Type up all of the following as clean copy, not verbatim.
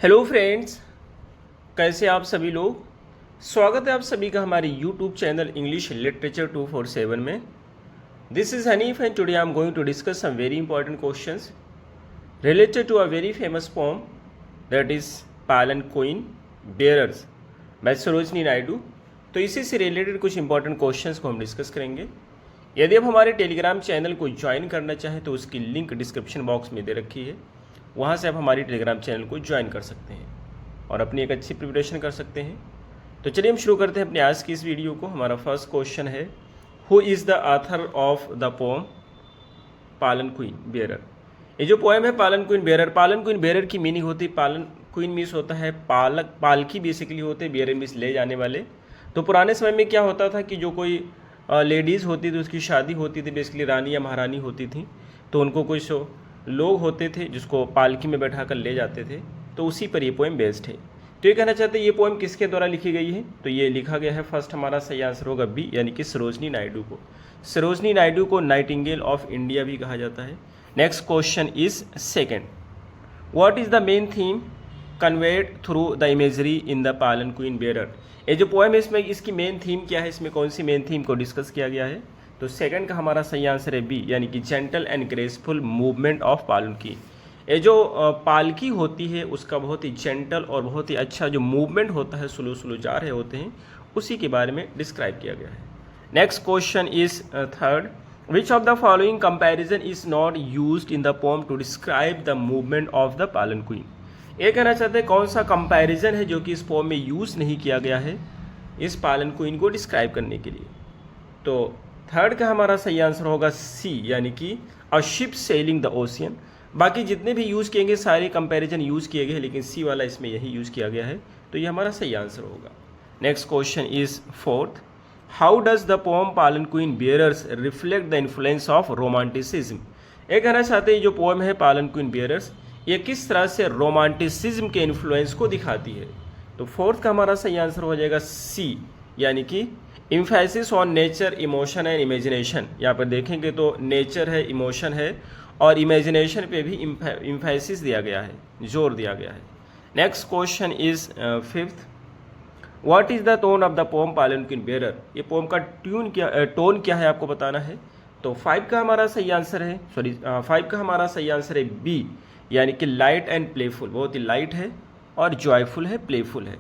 Hello friends, कैसे आप सभी लोग। स्वागत है आप सभी का हमारे यूट्यूब चैनल इंग्लिश लिटरेचर 247 में। This is Hanif and today I am going to discuss some very important questions related to a very famous poem that is palanquin bearers by Sarojini Naidu. तो इसी से रिलेटेड कुछ इंपॉर्टेंट क्वेश्चंस को हम discuss करेंगे। यदि आप हमारे टेलीग्राम चैनल को ज्वाइन करना चाहें तो उसकी लिंक डिस्क्रिप्शन बॉक्स में दे रखी है, वहाँ से आप हमारी टेलीग्राम चैनल को ज्वाइन कर सकते हैं और अपनी एक अच्छी प्रिपरेशन कर सकते हैं। तो चलिए हम शुरू करते हैं अपने आज की इस वीडियो को। हमारा फर्स्ट क्वेश्चन है, who is the author of the poem palanquin bearer. ये जो पोएम है पालनक्विन बेयरर की मीनिंग होती है, पालनक्विन मीन्स होता है पालक, पालकी बेसिकली होते हैं, बेयरर मीन्स ले जाने वाले। तो पुराने समय में क्या होता था कि जो कोई लेडीज़ होती थी उसकी शादी होती थी, बेसिकली रानी या महारानी होती थी, तो उनको कुछ लोग होते थे जिसको पालकी में बैठा कर ले जाते थे, तो उसी पर ये पोएम बेस्ड है। तो ये कहना चाहते हैं ये पोएम किसके द्वारा लिखी गई है, तो ये लिखा गया है, फर्स्ट हमारा सही आंसर होगा बी, यानी कि सरोजनी नायडू को। सरोजनी नायडू को नाइटिंगेल ऑफ इंडिया भी कहा जाता है। Next question is second, what is the main theme conveyed through the imagery in the palanquin bearer. ये जो पोएम है इसमें इसकी मेन थीम क्या है, इसमें कौन सी मेन थीम को डिस्कस किया गया है, तो सेकंड का हमारा सही आंसर है बी, यानी कि gentle and graceful movement of पालकी। ये जो पालकी होती है उसका बहुत ही जेंटल और बहुत ही अच्छा जो मूवमेंट होता है, स्लो स्लो जा रहे होते हैं, उसी के बारे में डिस्क्राइब किया गया है। Next question is third, which of the following comparison is not used in the poem to describe the movement of the palanquin. ये कहना चाहते हैं कौन सा कंपैरिजन है जो कि इस पोम में यूज़ नहीं किया गया है इस पालनक्विन को डिस्क्राइब करने के लिए। तो थर्ड का हमारा सही आंसर होगा सी, यानी कि a ship selling the ocean. बाकी जितने भी यूज़ किए गए सारे कंपैरिजन यूज़ किए गए, लेकिन सी वाला इसमें यही यूज़ किया गया है, तो ये हमारा सही आंसर होगा। Next question is fourth, how does the poem palanquin bearers reflect the influence of romanticism. ये कहना चाहते हैं जो पोएम है पालनक्विन बेयरर्स, ये किस तरह से रोमांटिसिज्म के इन्फ्लुएंस को दिखाती है। तो फोर्थ का हमारा सही आंसर हो जाएगा सी, यानी कि emphasis on nature, emotion and imagination. यहाँ पर देखेंगे तो नेचर है, इमोशन है और इमेजिनेशन पे भी इम्फेसिस दिया गया है, जोर दिया गया है। Next question is fifth, what is the tone of the poem palanquin bearer. ये पोम का टोन क्या है आपको बताना है। तो 5 का हमारा सही आंसर है, 5 का हमारा सही आंसर है बी, यानी कि लाइट एंड प्लेफुल, बहुत ही लाइट है और जॉयफुल है, प्लेफुल है।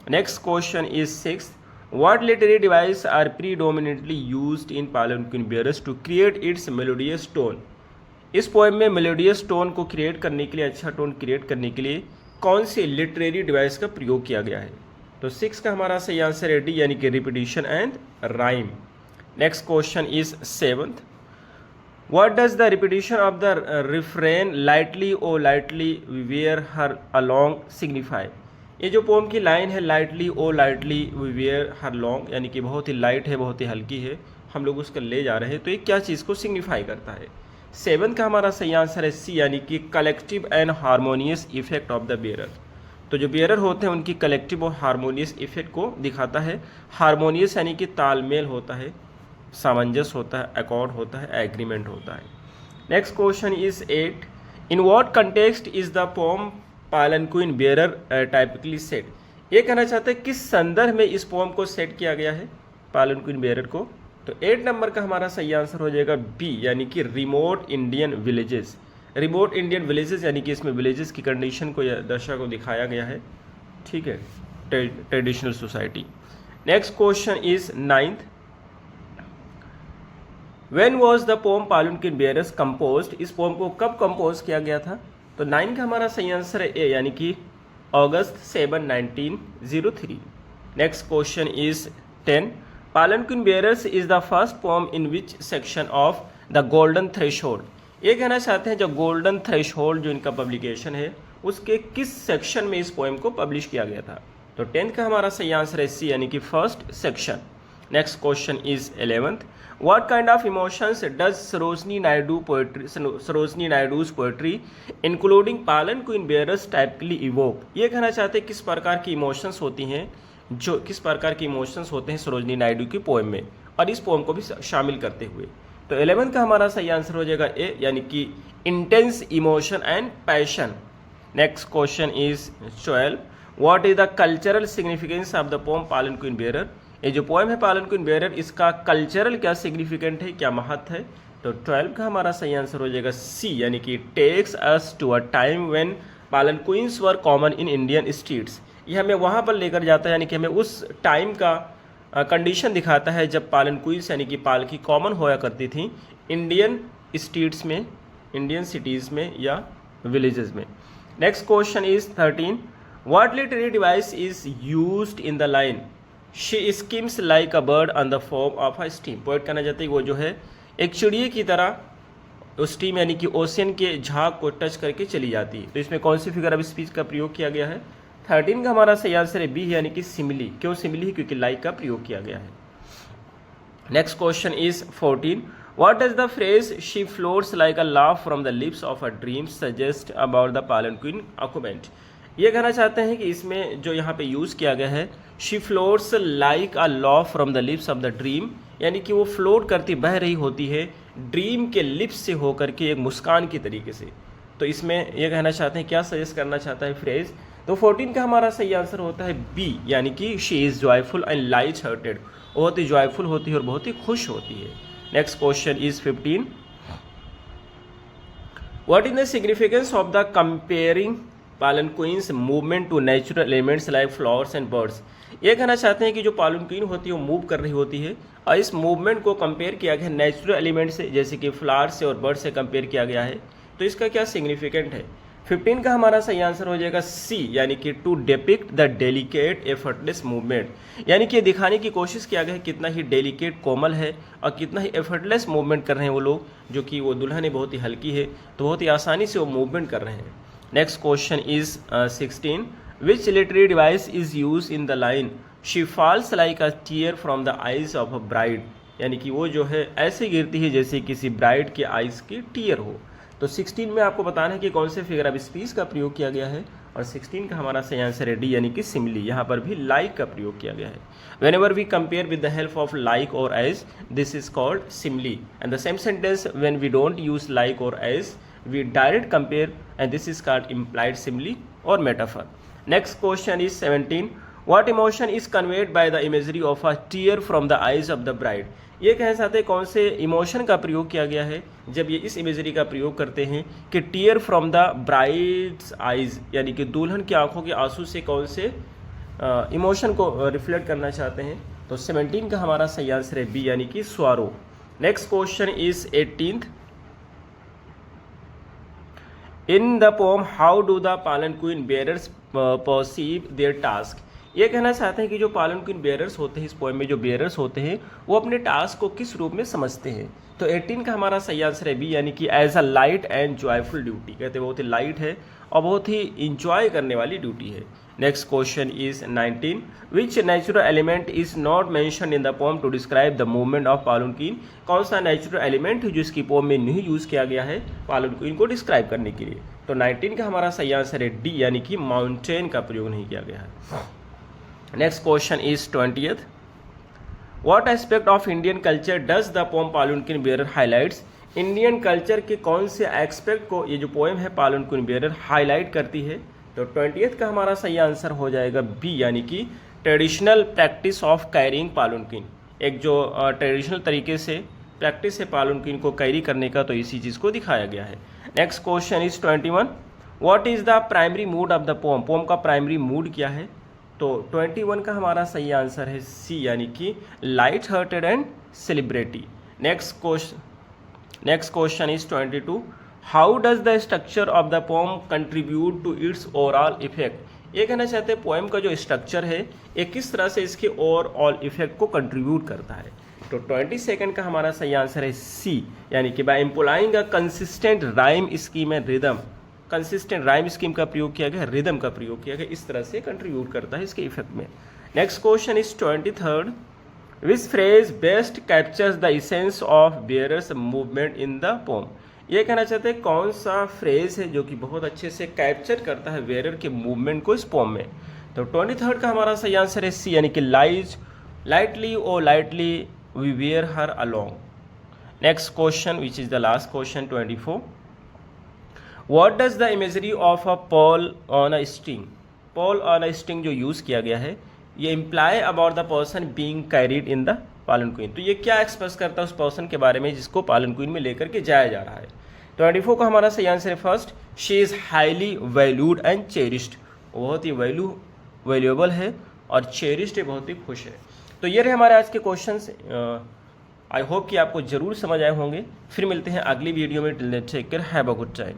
Next question is sixth, what literary devices are predominantly used in palanquin bearers to create its melodious tone। इस पोएम में मेलोडियस टोन को क्रिएट करने के लिए, अच्छा टोन क्रिएट करने के लिए कौन से लिटरेरी डिवाइस का प्रयोग किया गया है। तो 6 का हमारा सही आंसर है डी, यानी कि repetition and rhyme. Next question is seventh, what does the repetition of the refrain lightly or lightly wear her along signify। ये जो पोम की लाइन है lightly O lightly we where her long, यानी कि बहुत ही light है, बहुत ही हल्की है, हम लोग उसको ले जा रहे हैं, तो ये क्या चीज़ को सिग्निफाई करता है। 7 का हमारा सही आंसर है सी, यानी कि collective and harmonious effect of the bearer. तो जो बेयरर होते हैं उनकी कलेक्टिव और हारमोनियस इफेक्ट को दिखाता है। हारमोनियस यानी कि तालमेल होता है, सामंजस्य होता है, अकॉर्ड होता है, एग्रीमेंट होता है। Next question is 8, in what context is the poem palanquin bearer typically set. ये कहना चाहते हैं किस संदर्भ में इस पोम को सेट किया गया है पालनक्विन बेयरर को। तो 8 नंबर का हमारा सही आंसर हो जाएगा बी, यानी कि remote Indian villages. Remote Indian villages यानी कि इसमें विलेजेस की कंडीशन को या दशा को दिखाया गया है, ठीक है, traditional society. Next question is 9th, when was the poem palanquin bearers composed. इस पोम को कब कंपोज किया गया था। तो 9 का हमारा सही आंसर है ए, यानी कि अगस्त 7, 1903। Next question is 10, palanquin bearers is the first poem in which section of the Golden Threshold. ये कहना चाहते हैं जो गोल्डन थ्रेशोल्ड जो इनका पब्लिकेशन है उसके किस सेक्शन में इस पोएम को पब्लिश किया गया था। तो 10 का हमारा सही आंसर है सी, यानी कि first section. Next question is 11th, what kind of emotions does Sarojini Naidu's poetry including palanquin bearers typically evoke। ये कहना चाहते हैं किस प्रकार की इमोशंस होती हैं, जो किस प्रकार की इमोशंस होते हैं सरोजनी नायडू की पोएम में, और इस पोएम को भी शामिल करते हुए। तो 11 का हमारा सही आंसर हो जाएगा ए, यानी कि intense emotion and passion. Next question is 12, what is the cultural significance of the poem पालन क्वीन बेरर। ये जो पोएम है पालन क्वीन बेरर, इसका कल्चरल क्या सिग्निफिकेंट है, क्या महत्व है। तो 12 का हमारा सही आंसर हो जाएगा सी, यानी कि takes us to a time when palanquins were common in Indian states. ये हमें वहाँ पर लेकर जाता है, यानी कि हमें उस टाइम का कंडीशन दिखाता है जब पालन क्वींस यानी कि पालकी कॉमन होया करती थी इंडियन स्टेट्स में, इंडियन सिटीज़ में या विलेजेस में। Next question is 13, what literary device is used in the line she schemes like a bird on the form of a steam. Poet कहना चाहते हैं वो जो है एक चिड़िए की तरह स्टीम यानी कि ओशियन के झाग को टच करके चली जाती है। तो इसमें कौन सी फिगर ऑफ स्पीच का प्रयोग किया गया है। 13 का हमारा सही आंसर है बी, यानी कि सिमिली। क्यों सिमिली, क्योंकि लाइक का प्रयोग किया गया है। Next question is 14, what does the phrase she floats like a laugh from the lips of a dream suggest about the पालन क्वीन ऑक्यूपेंट। ये कहना चाहते हैं कि इसमें जो यहाँ पे यूज़ किया गया है she floats like a laugh from the lips of the dream, यानी कि वो फ्लोट करती, बह रही होती है ड्रीम के लिप्स से होकर के एक मुस्कान की तरीके से। तो इसमें यह कहना चाहते हैं, क्या सजेस्ट करना चाहता है फ्रेज। तो 14 का हमारा सही आंसर होता है बी, यानी कि she is joyful and light hearted. बहुत ही जॉयफुल होती है और बहुत ही खुश होती है। Next question is 15, what is the significance of the comparing palanquin's movement to natural elements like flowers and birds. ये कहना चाहते हैं कि जो पालन क्वीन होती है वो मूव कर रही होती है और इस मूवमेंट को कंपेयर किया गया है नेचुरल एलिमेंट से, जैसे कि फ्लावर से और बर्ड से कंपेयर किया गया है। तो इसका क्या सिग्निफिकेंट है। 15 का हमारा सही आंसर हो जाएगा सी, यानी कि to depict the delicate effortless movement, यानी कि दिखाने की कोशिश किया गया है कितना ही डेलिकेट कोमल है और कितना ही एफर्टलेस मूवमेंट कर रहे हैं वो लोग, जो कि वो दुल्हन है बहुत ही हल्की है तो बहुत ही आसानी से वो मूवमेंट कर रहे हैं। Next question is 16, which literary device is use in the line she falls like a tear from the eyes of a bride, यानी कि वो जो है ऐसे गिरती है जैसे किसी ब्राइड के आइज की टीयर हो। तो 16 में आपको बताना है कि कौन से फिगर ऑफ स्पीच का प्रयोग किया गया है और 16 का हमारा सही आंसर है डी, यानी कि सिमिली। यहाँ पर भी लाइक का प्रयोग किया गया है। Whenever we compare with the help of like और as, this is called simile, and the same sentence when we don't use like और as, we direct compare and this is called implied simile or metaphor. Next question is 17, what emotion is conveyed by the imagery of a tear from the eyes of the bride। ये कह सकते हैं कौन से emotion का प्रयोग किया गया है जब ये इस इमेजरी का प्रयोग करते हैं कि tear from the bride's eyes, यानी कि दुल्हन की आंखों के आंसू से कौन से इमोशन को रिफ्लेक्ट करना चाहते हैं। तो 17 का हमारा सही आंसर है बी, यानी कि swallow. Next question is 18th, in the poem how do the palanquin bearers perceive their task. ये कहना चाहते हैं कि जो पालन क्वीन बेयरर्स होते हैं, इस पोएम में जो बेयरर्स होते हैं वो अपने टास्क को किस रूप में समझते हैं। तो 18 का हमारा सही आंसर है बी, यानी कि as a light and joyful duty. कहते हैं बहुत ही लाइट है और बहुत ही इंजॉय करने वाली ड्यूटी है। Next question is 19, which natural element is not mention in the poem to describe the movement of palanquin. कौन सा नेचुरल एलिमेंट है जो इसकी पोम में नहीं यूज़ किया गया है पालन क्वीन को डिस्क्राइब करने के लिए। तो 19 का हमारा सही आंसर है डी, यानी कि माउंटेन का प्रयोग नहीं किया गया है। Next question is 20th, what aspect of Indian culture does the poem palanquin bearer highlights. Indian culture के कौन से एस्पेक्ट को ये जो पोएम है पालन क्वीन बेयरर हाईलाइट करती है। तो 20th का हमारा सही आंसर हो जाएगा बी, यानी कि ट्रेडिशनल प्रैक्टिस ऑफ कैरिंग पालन क्वीन। एक जो ट्रेडिशनल तरीके से प्रैक्टिस है पालन क्वीन को कैरी करने का, तो इसी चीज़ को दिखाया गया है। Next question is 21, what is the primary mood of the poem. Poem का प्राइमरी मूड क्या है। तो 21 का हमारा सही आंसर है सी, यानी कि light hearted and celebrity. Next question is 22, how does the structure of the poem contribute to its overall effect. ये कहना चाहते हैं पोएम का जो स्ट्रक्चर है ये किस तरह से इसके ओवरऑल इफेक्ट को कंट्रीब्यूट करता है। तो 22 का हमारा सही आंसर है सी, यानी कि by employing a consistent rhyme scheme and rhythm. Consistent rhyme scheme का प्रयोग किया गया, रिदम का प्रयोग किया गया, इस तरह से कंट्रीब्यूट करता है इसके इफेक्ट में। Next question is 23rd, which phrase best captures the essence of bearers movement in the pome. ये कहना चाहते हैं कौन सा फ्रेज है जो कि बहुत अच्छे से कैप्चर करता है बेयरर के मूवमेंट को इस पोम में। तो 23rd का हमारा सही आंसर है सी, यानी कि लाइटली और lightly we where her along. Next question which is the last question 24, what does the imagery of a pearl on a string, pearl on a string जो यूज़ किया गया है ये imply about the person being carried in the palanquin, तो ये क्या express करता है उस पर्सन के बारे में जिसको पालनक्वीन में लेकर के जाया जा रहा है। 24 का हमारा सही आंसर है first, she is highly valued and cherished, बहुत ही वैल्यूएबल है और चेरिस्ड है, बहुत ही खुश है। तो ये रहे हमारे आज के क्वेश्चंस। आई होप कि आपको जरूर समझ आए होंगे। फिर मिलते हैं अगली वीडियो में। Till then take care, have a good time.